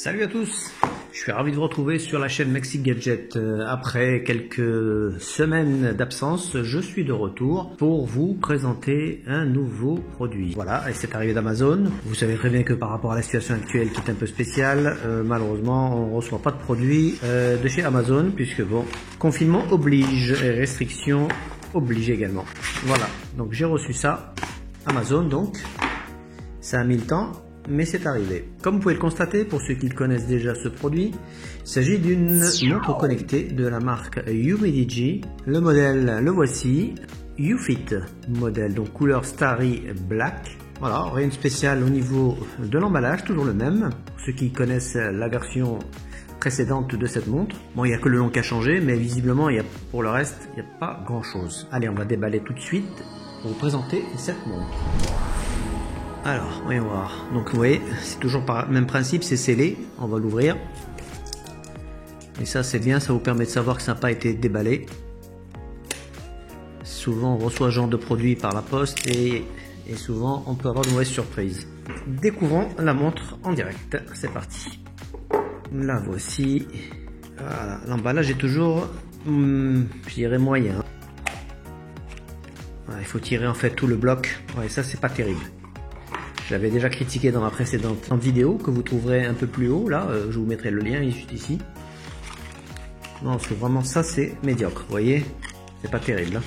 Salut à tous, je suis ravi de vous retrouver sur la chaîne Maxi Gadget. Après quelques semaines d'absence, je suis de retour pour vous présenter un nouveau produit. Voilà, et c'est arrivé d'Amazon. Vous savez très bien que par rapport à la situation actuelle qui est un peu spéciale, malheureusement on ne reçoit pas de produits de chez Amazon puisque bon, confinement oblige et restrictions oblige également. Voilà, donc j'ai reçu ça, Amazon donc, ça a mis le temps. Mais c'est arrivé. Comme vous pouvez le constater, pour ceux qui connaissent déjà ce produit, il s'agit d'une montre connectée de la marque Umidigi. Le modèle, le voici, UFit modèle, donc couleur Starry Black. Voilà, rien de spécial au niveau de l'emballage, toujours le même. Pour ceux qui connaissent la version précédente de cette montre. Bon, il n'y a que le nom qui a changé, mais visiblement, pour le reste, il n'y a pas grand chose. Allez, on va déballer tout de suite pour vous présenter cette montre. Alors, voyons voir. Donc, vous voyez, c'est toujours par le même principe, c'est scellé. On va l'ouvrir. Et ça, c'est bien, ça vous permet de savoir que ça n'a pas été déballé. Souvent, on reçoit ce genre de produit par la poste et souvent, on peut avoir de mauvaises surprises. Découvrons la montre en direct. C'est parti. La voici. Voilà. L'emballage est toujours, je dirais, moyen. Voilà, il faut tirer en fait tout le bloc. Ouais, ça, c'est pas terrible. J'avais déjà critiqué dans ma précédente vidéo que vous trouverez un peu plus haut, là, je vous mettrai le lien juste ici. Non, parce que vraiment ça c'est médiocre, vous voyez, c'est pas terrible. Hein.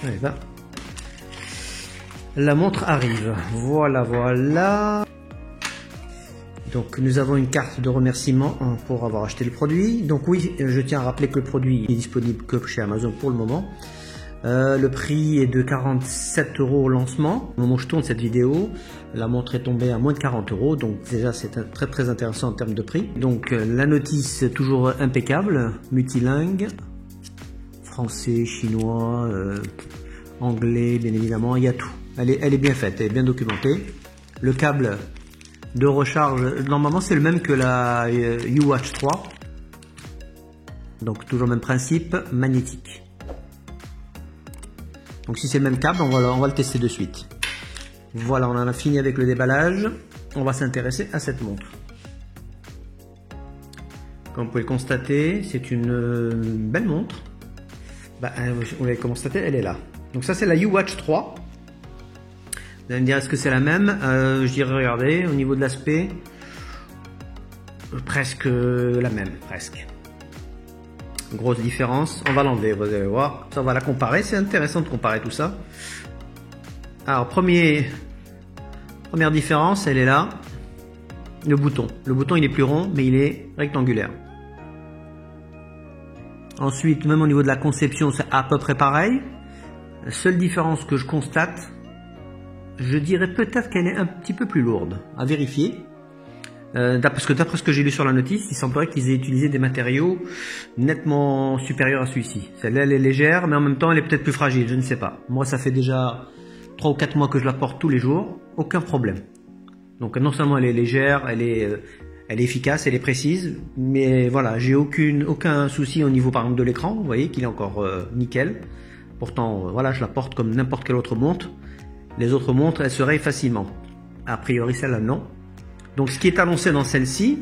Allez, va. La montre arrive, voilà, voilà. Donc nous avons une carte de remerciement pour avoir acheté le produit. Donc oui, je tiens à rappeler que le produit est disponible que chez Amazon pour le moment. Le prix est de 47 € au lancement. Au moment où je tourne cette vidéo, la montre est tombée à moins de 40 €, donc déjà c'est très intéressant en termes de prix. Donc la notice toujours impeccable, multilingue, français, chinois, anglais, bien évidemment, il y a tout. Elle est bien faite, elle est bien documentée. Le câble de recharge, normalement c'est le même que la UWatch 3, donc toujours le même principe, magnétique. Donc si c'est le même câble, on va le tester de suite. Voilà, on en a fini avec le déballage. On va s'intéresser à cette montre. Comme vous pouvez le constater, c'est une belle montre. Bah, vous l'avez constaté, elle est là. Donc ça c'est la UWatch 3. Vous allez me dire est-ce que c'est la même? Je dirais regardez, au niveau de l'aspect, presque la même, presque. Grosse différence, on va l'enlever, vous allez voir, ça on va la comparer, c'est intéressant de comparer tout ça. Alors première différence, elle est là, le bouton il est plus rond mais il est rectangulaire. Ensuite, même au niveau de la conception, c'est à peu près pareil. La seule différence que je constate, je dirais peut-être qu'elle est un petit peu plus lourde, à vérifier. Parce que d'après ce que j'ai lu sur la notice, il semblerait qu'ils aient utilisé des matériaux nettement supérieurs à celui-ci. Celle-là, elle est légère, mais en même temps, elle est peut-être plus fragile, je ne sais pas. Moi, ça fait déjà 3 ou 4 mois que je la porte tous les jours, aucun problème. Donc, non seulement elle est légère, elle est efficace, elle est précise, mais voilà, j'ai aucun souci au niveau, par exemple, de l'écran. Vous voyez qu'il est encore nickel. Pourtant, voilà, je la porte comme n'importe quelle autre montre. Les autres montres, elles se rayent facilement. A priori, celle-là, non. Donc ce qui est annoncé dans celle-ci,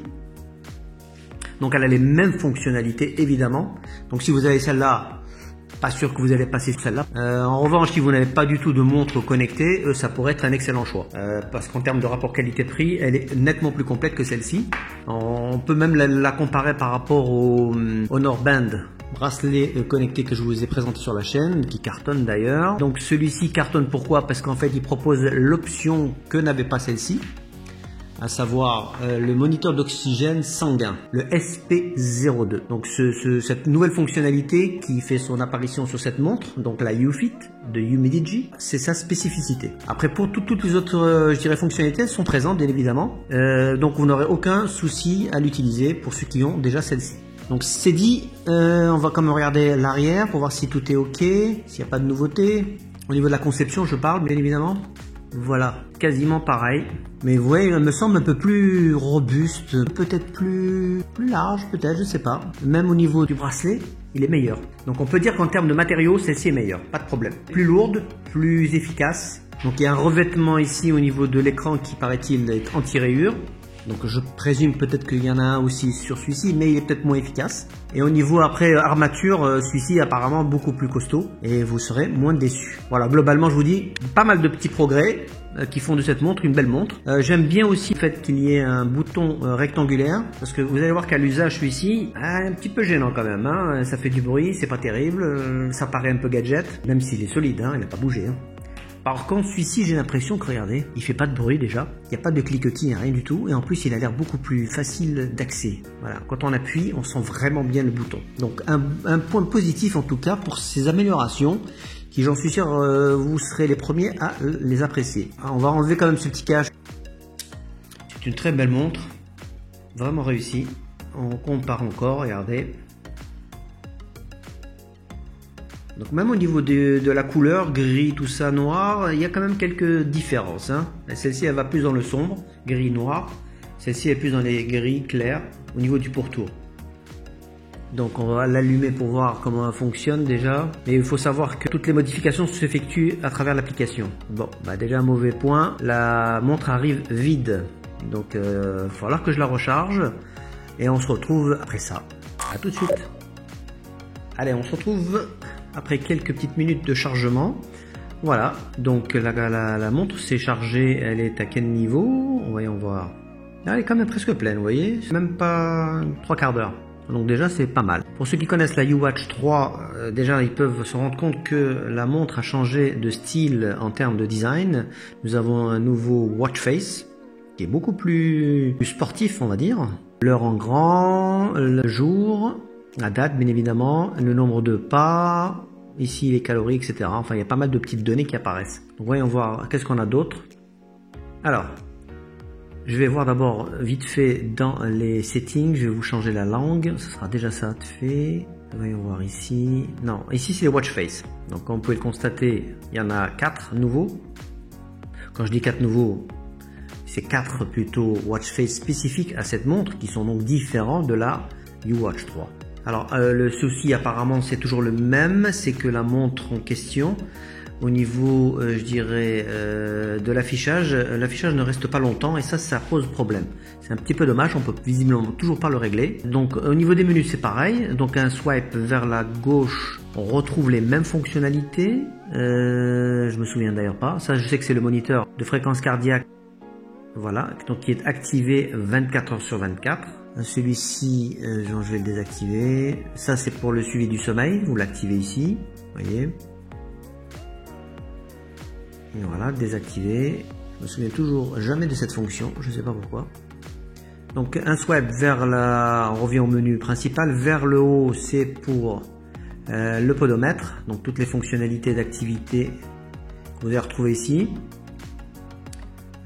donc elle a les mêmes fonctionnalités évidemment. Donc si vous avez celle-là, pas sûr que vous allez passer sur celle-là. En revanche, si vous n'avez pas du tout de montre connectée, ça pourrait être un excellent choix. Parce qu'en termes de rapport qualité-prix, elle est nettement plus complète que celle-ci. On peut même la comparer par rapport au Honor Band bracelet connecté que je vous ai présenté sur la chaîne, qui cartonne d'ailleurs. Donc celui-ci cartonne pourquoi? Parce qu'en fait il propose l'option que n'avait pas celle-ci, à savoir le moniteur d'oxygène sanguin, le SP02. Donc cette nouvelle fonctionnalité qui fait son apparition sur cette montre, donc la UFit de Umidigi, c'est sa spécificité. Après pour toutes les autres je dirais fonctionnalités, elles sont présentes bien évidemment, donc vous n'aurez aucun souci à l'utiliser pour ceux qui ont déjà celle-ci. Donc c'est dit, on va quand même regarder l'arrière pour voir si tout est ok, s'il n'y a pas de nouveauté. Au niveau de la conception je parle bien évidemment. Voilà, quasiment pareil. Mais vous voyez, elle me semble un peu plus robuste, peut-être plus large, peut-être, je sais pas. Même au niveau du bracelet, il est meilleur. Donc on peut dire qu'en termes de matériaux, celle-ci est meilleure, pas de problème. Plus lourde, plus efficace. Donc il y a un revêtement ici au niveau de l'écran qui paraît-il est anti-rayures. Donc je présume peut-être qu'il y en a un aussi sur celui-ci, mais il est peut-être moins efficace. Et au niveau après armature, celui-ci est apparemment beaucoup plus costaud et vous serez moins déçus. Voilà, globalement je vous dis pas mal de petits progrès qui font de cette montre une belle montre. J'aime bien aussi le fait qu'il y ait un bouton rectangulaire, parce que vous allez voir qu'à l'usage celui-ci, un petit peu gênant quand même, hein. Ça fait du bruit, c'est pas terrible, ça paraît un peu gadget, même s'il est solide, hein, il n'a pas bougé. Hein. Par contre, celui-ci, j'ai l'impression que, regardez, il fait pas de bruit déjà, il n'y a pas de cliquetis, rien du tout, et en plus, il a l'air beaucoup plus facile d'accès. Voilà, quand on appuie, on sent vraiment bien le bouton. Donc, un point positif en tout cas pour ces améliorations, qui, j'en suis sûr, vous serez les premiers à les apprécier. Alors, on va enlever quand même ce petit cache. C'est une très belle montre, vraiment réussie. On compare encore, regardez. Donc même au niveau de la couleur, gris, tout ça, noir, il y a quand même quelques différences. Hein. Celle-ci, elle va plus dans le sombre, gris, noir. Celle-ci est plus dans les gris clairs au niveau du pourtour. Donc on va l'allumer pour voir comment elle fonctionne déjà. Mais il faut savoir que toutes les modifications s'effectuent à travers l'application. Bon, bah déjà un mauvais point, la montre arrive vide. Donc il va falloir que je la recharge. Et on se retrouve après ça. À tout de suite. Allez, on se retrouve après quelques petites minutes de chargement. Voilà, donc la montre s'est chargée, elle est à quel niveau? Voyons voir. Elle est quand même presque pleine, vous voyez, c'est même pas 3/4 d'heure. Donc déjà c'est pas mal. Pour ceux qui connaissent la YouWatch 3, déjà ils peuvent se rendre compte que la montre a changé de style en termes de design. Nous avons un nouveau watch face qui est beaucoup plus sportif, on va dire. L'heure en grand, le jour, la date bien évidemment, le nombre de pas, ici les calories, etc. Enfin il y a pas mal de petites données qui apparaissent. Donc voyons voir qu'est-ce qu'on a d'autre. Alors, je vais voir d'abord vite fait dans les settings, je vais vous changer la langue, ce sera déjà ça de fait. Voyons voir ici. Non, ici c'est les watch face. Donc comme vous pouvez le constater, il y en a 4 nouveaux. Quand je dis 4 nouveaux, c'est 4 plutôt watch face spécifiques à cette montre qui sont donc différents de la YouWatch 3. Alors le souci apparemment c'est toujours le même, c'est que la montre en question, au niveau je dirais de l'affichage ne reste pas longtemps et ça pose problème. C'est un petit peu dommage, on peut visiblement toujours pas le régler. Donc au niveau des menus c'est pareil, donc un swipe vers la gauche, on retrouve les mêmes fonctionnalités. Je me souviens d'ailleurs pas, ça je sais que c'est le moniteur de fréquence cardiaque, voilà, donc qui est activé 24 heures sur 24. Celui-ci, je vais le désactiver. Ça, c'est pour le suivi du sommeil. Vous l'activez ici. Voyez. Et voilà, désactivé. Je me souviens toujours jamais de cette fonction. Je ne sais pas pourquoi. Donc, un swipe vers la... On revient au menu principal. Vers le haut, c'est pour le podomètre. Donc, toutes les fonctionnalités d'activité que vous allez retrouver ici.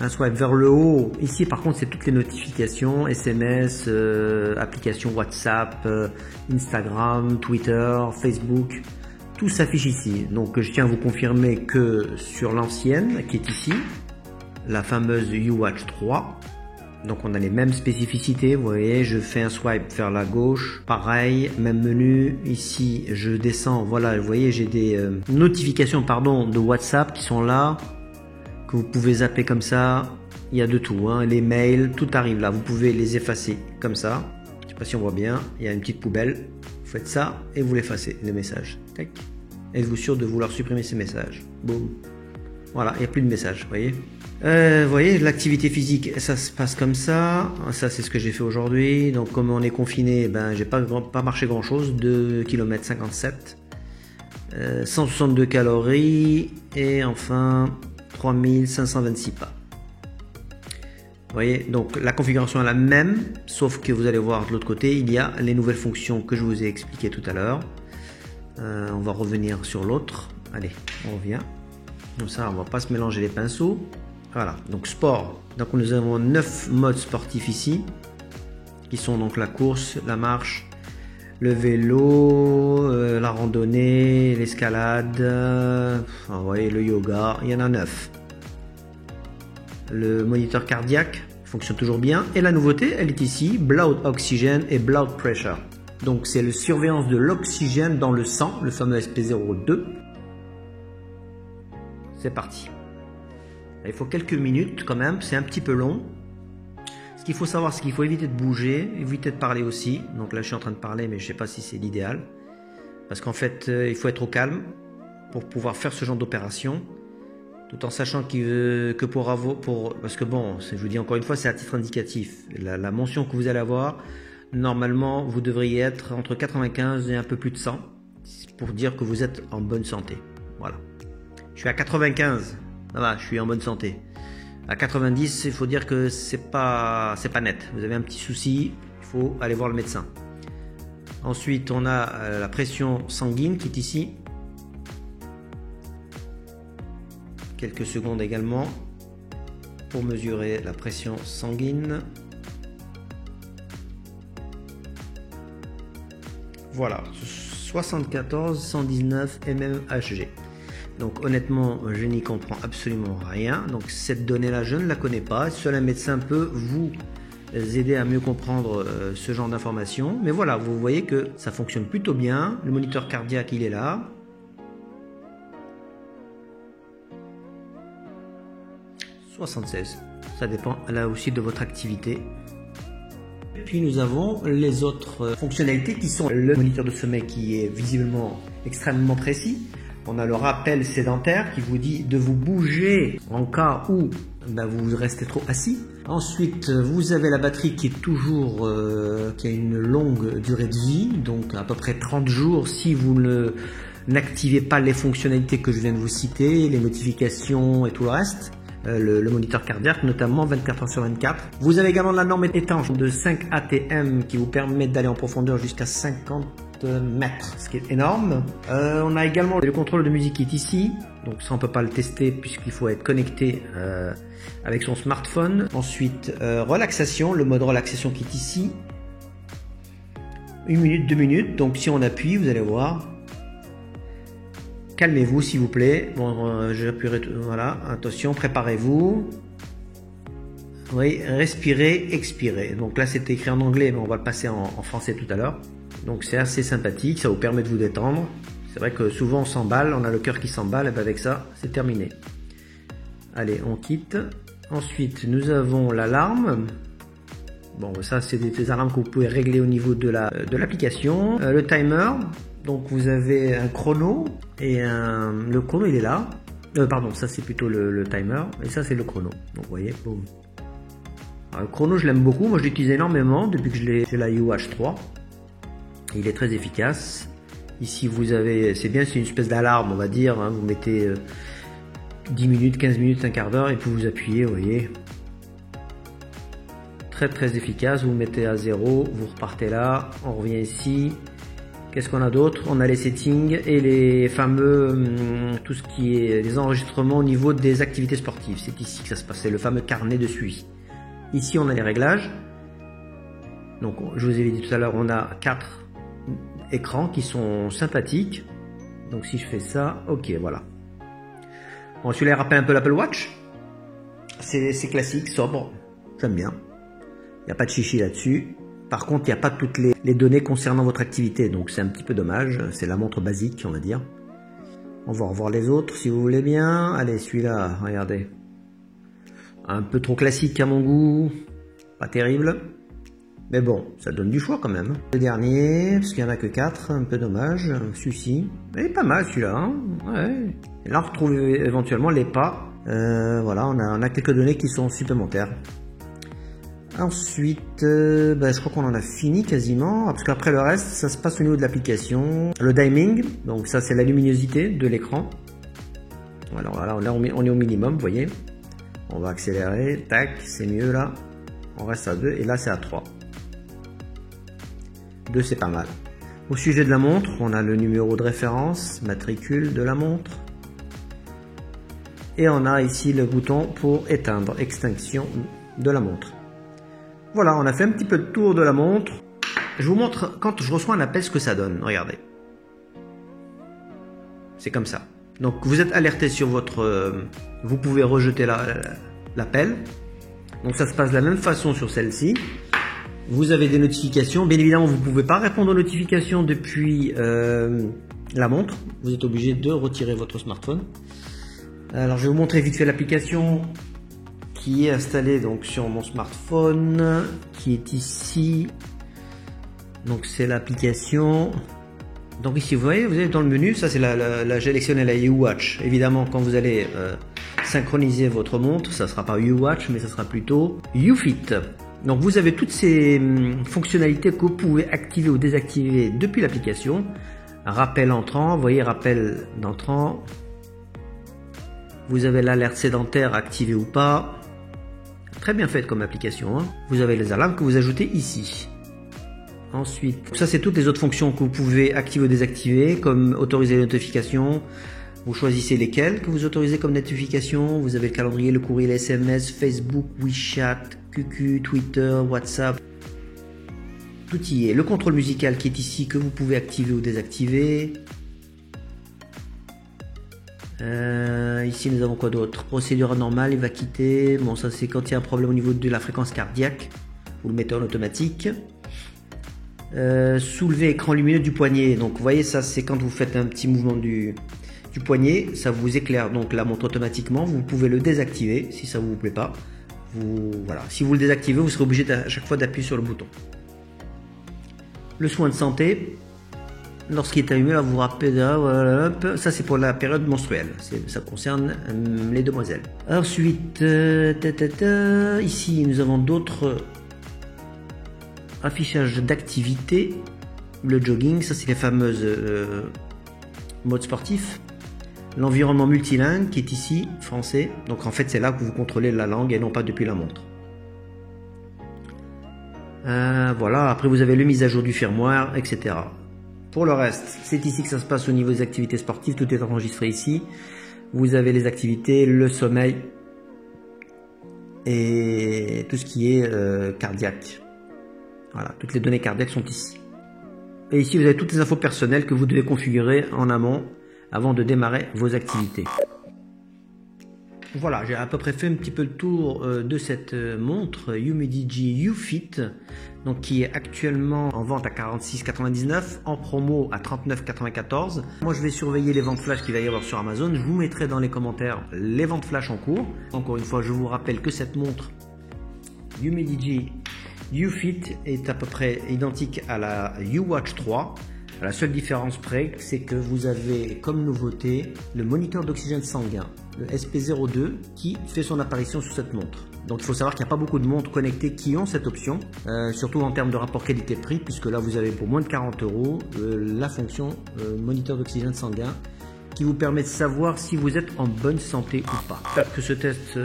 Un swipe vers le haut, ici par contre c'est toutes les notifications, SMS, applications WhatsApp, Instagram, Twitter, Facebook, tout s'affiche ici. Donc je tiens à vous confirmer que sur l'ancienne qui est ici, la fameuse YouWatch 3, donc on a les mêmes spécificités, vous voyez, je fais un swipe vers la gauche, pareil, même menu, ici je descends, voilà, vous voyez j'ai des notifications de WhatsApp qui sont là, que vous pouvez zapper comme ça, il y a de tout, hein. Les mails, tout arrive là, vous pouvez les effacer comme ça, je sais pas si on voit bien, il y a une petite poubelle, vous faites ça et vous l'effacez, les messages, tac. Êtes-vous sûr de vouloir supprimer ces messages? Boum, voilà, il n'y a plus de messages, vous voyez. Vous voyez, l'activité physique, ça se passe comme ça, ça c'est ce que j'ai fait aujourd'hui, donc comme on est confiné, ben j'ai pas marché grand chose, 2 km 57, 162 calories, et enfin 3526 pas. Vous voyez, donc la configuration est la même, sauf que vous allez voir de l'autre côté, il y a les nouvelles fonctions que je vous ai expliquées tout à l'heure. On va revenir sur l'autre. Allez, on revient. Comme ça, on va pas se mélanger les pinceaux. Voilà, donc sport. Donc nous avons 9 modes sportifs ici, qui sont donc la course, la marche, le vélo, la randonnée, l'escalade, vous voyez, le yoga, il y en a 9. Le moniteur cardiaque fonctionne toujours bien. Et la nouveauté, elle est ici, Blood Oxygen et Blood Pressure. Donc c'est la surveillance de l'oxygène dans le sang, le fameux SP02. C'est parti. Il faut quelques minutes quand même, c'est un petit peu long. Ce qu'il faut savoir, c'est qu'il faut éviter de bouger, éviter de parler aussi. Donc là, je suis en train de parler, mais je ne sais pas si c'est l'idéal. Parce qu'en fait, il faut être au calme pour pouvoir faire ce genre d'opération. Tout en sachant que parce que bon, je vous dis encore une fois, c'est à titre indicatif. La mention que vous allez avoir, normalement, vous devriez être entre 95 et un peu plus de 100 pour dire que vous êtes en bonne santé. Voilà. Je suis à 95, ça va, je suis en bonne santé. À 90, il faut dire que c'est pas net. Vous avez un petit souci, il faut aller voir le médecin. Ensuite, on a la pression sanguine qui est ici. Quelques secondes également pour mesurer la pression sanguine. Voilà, 74 119 mmHg. Donc honnêtement, je n'y comprends absolument rien. Donc cette donnée-là, je ne la connais pas. Seul un médecin peut vous aider à mieux comprendre ce genre d'informations. Mais voilà, vous voyez que ça fonctionne plutôt bien. Le moniteur cardiaque, il est là. 76. Ça dépend là aussi de votre activité. Et puis nous avons les autres fonctionnalités qui sont le moniteur de sommeil qui est visiblement extrêmement précis. On a le rappel sédentaire qui vous dit de vous bouger en cas où vous restez trop assis. Ensuite, vous avez la batterie qui est toujours qui a une longue durée de vie, donc à peu près 30 jours si vous n'activez pas les fonctionnalités que je viens de vous citer, les notifications et tout le reste. Le moniteur cardiaque, notamment 24 heures sur 24. Vous avez également la norme étanche de 5 ATM qui vous permet d'aller en profondeur jusqu'à 50 mètres, ce qui est énorme. On a également le contrôle de musique qui est ici. Donc ça, on peut pas le tester puisqu'il faut être connecté avec son smartphone. Ensuite, relaxation, le mode relaxation qui est ici. 1 minute, 2 minutes. Donc si on appuie, vous allez voir. Calmez-vous s'il vous plaît. Bon, j'appuierai. Voilà, attention, préparez-vous. Oui, respirez, expirez. Donc là, c'est écrit en anglais, mais on va le passer en français tout à l'heure. Donc c'est assez sympathique, ça vous permet de vous détendre. C'est vrai que souvent on s'emballe, on a le cœur qui s'emballe, et bien avec ça, c'est terminé. Allez, on quitte. Ensuite, nous avons l'alarme. Bon, ça, c'est des alarmes que vous pouvez régler au niveau de l'application. Le timer. Donc vous avez un chrono et le chrono il est là. Pardon, ça c'est plutôt le timer et ça c'est le chrono. Donc vous voyez, boum. Alors, le chrono je l'aime beaucoup, moi je l'utilise énormément depuis que j'ai la UH 3. Il est très efficace. Ici vous avez, c'est bien, c'est une espèce d'alarme on va dire. Hein, vous mettez 10 minutes, 15 minutes, un quart d'heure et puis vous appuyez, vous voyez. Très très efficace, vous mettez à 0, vous repartez là, on revient ici. Qu'est-ce qu'on a d'autre? On a les settings et les fameux, tout ce qui est les enregistrements au niveau des activités sportives. C'est ici que ça se passe, c'est le fameux carnet de suivi. Ici, on a les réglages. Donc, je vous ai dit tout à l'heure, on a 4 écrans qui sont sympathiques. Donc, si je fais ça, ok, voilà. Bon, celui-là rappelle un peu l'Apple Watch. C'est classique, sobre, j'aime bien. Il n'y a pas de chichi là-dessus. Par contre, il n'y a pas toutes les données concernant votre activité, donc c'est un petit peu dommage. C'est la montre basique, on va dire. On va revoir les autres, si vous voulez bien. Allez, celui-là, regardez. Un peu trop classique à mon goût. Pas terrible. Mais bon, ça donne du choix quand même. Le dernier, parce qu'il n'y en a que 4, un peu dommage. Celui-ci, il est pas mal celui-là. Hein, ouais. Et là, on retrouve éventuellement les pas. Voilà, on a quelques données qui sont supplémentaires. Ensuite, je crois qu'on en a fini quasiment, parce qu'après le reste, ça se passe au niveau de l'application. Le dimming, donc ça c'est la luminosité de l'écran. Alors là on est au minimum, vous voyez. On va accélérer, tac, c'est mieux là. On reste à 2 et là c'est à 3. 2 c'est pas mal. Au sujet de la montre, on a le numéro de référence, matricule de la montre. Et on a ici le bouton pour éteindre, extinction de la montre. Voilà, on a fait un petit peu de tour de la montre. Je vous montre quand je reçois un appel ce que ça donne. Regardez. C'est comme ça. Donc vous êtes alerté sur votre... vous pouvez rejeter l'appel. Donc ça se passe de la même façon sur celle-ci. Vous avez des notifications. Bien évidemment, vous ne pouvez pas répondre aux notifications depuis la montre. Vous êtes obligé de retirer votre smartphone. Alors je vais vous montrer vite fait l'application. qui est installé donc sur mon smartphone, qui est ici. Donc c'est l'application. Donc ici vous voyez, vous êtes dans le menu, ça c'est j'ai sélectionné la YouWatch. Évidemment quand vous allez synchroniser votre montre, ça ne sera pas YouWatch mais ça sera plutôt YouFit. Donc vous avez toutes ces fonctionnalités que vous pouvez activer ou désactiver depuis l'application. Rappel entrant, vous voyez rappel d'entrant. Vous avez l'alerte sédentaire activée ou pas. Très bien faite comme application, hein. Vous avez les alarmes que vous ajoutez ici. Ensuite, ça c'est toutes les autres fonctions que vous pouvez activer ou désactiver, comme autoriser les notifications. Vous choisissez lesquelles que vous autorisez comme notification. Vous avez le calendrier, le courrier, les SMS, Facebook, WeChat, QQ, Twitter, WhatsApp. Tout y est. Le contrôle musical qui est ici que vous pouvez activer ou désactiver. Ici nous avons quoi d'autre? Procédure normale, il va quitter. Bon, ça c'est quand il y a un problème au niveau de la fréquence cardiaque. Vous le mettez en automatique. Soulever écran lumineux du poignet. Donc vous voyez, ça c'est quand vous faites un petit mouvement du poignet, ça vous éclaire donc la montre automatiquement. Vous pouvez le désactiver si ça vous plaît pas. Voilà. Si vous le désactivez, vous serez obligé à chaque fois d'appuyer sur le bouton. Le soin de santé. Lorsqu'il est allumé, là, vous vous rappelez, ça c'est pour la période menstruelle, ça concerne les demoiselles. Ensuite, ici nous avons d'autres affichages d'activités. Le jogging, ça c'est les fameuses modes sportifs. L'environnement multilingue qui est ici, français. Donc en fait c'est là que vous contrôlez la langue et non pas depuis la montre. Voilà, après vous avez le mise à jour du firmware, etc. Pour le reste, c'est ici que ça se passe au niveau des activités sportives, tout est enregistré ici. Vous avez les activités, le sommeil et tout ce qui est cardiaque. Voilà, toutes les données cardiaques sont ici. Et ici, vous avez toutes les infos personnelles que vous devez configurer en amont avant de démarrer vos activités. Voilà, j'ai à peu près fait un petit peu le tour de cette montre UMIDIGI YouFit, donc qui est actuellement en vente à 46,99, en promo à 39,94. Moi je vais surveiller les ventes flash qu'il va y avoir sur Amazon. Je vous mettrai dans les commentaires les ventes flash en cours. Encore une fois, je vous rappelle que cette montre UMIDIGI YouFit est à peu près identique à la YouWatch 3. La seule différence près, c'est que vous avez comme nouveauté le moniteur d'oxygène sanguin, le SP02, qui fait son apparition sur cette montre. Donc il faut savoir qu'il n'y a pas beaucoup de montres connectées qui ont cette option, surtout en termes de rapport qualité-prix, puisque là vous avez pour moins de 40 € la fonction moniteur d'oxygène sanguin, qui vous permet de savoir si vous êtes en bonne santé ou pas. J'espère que ce test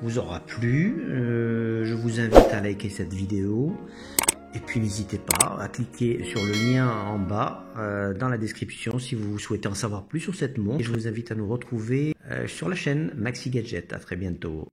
vous aura plu. Je vous invite à liker cette vidéo. Et puis n'hésitez pas à cliquer sur le lien en bas dans la description si vous souhaitez en savoir plus sur cette montre. Et je vous invite à nous retrouver sur la chaîne Maxi Gadget. À très bientôt.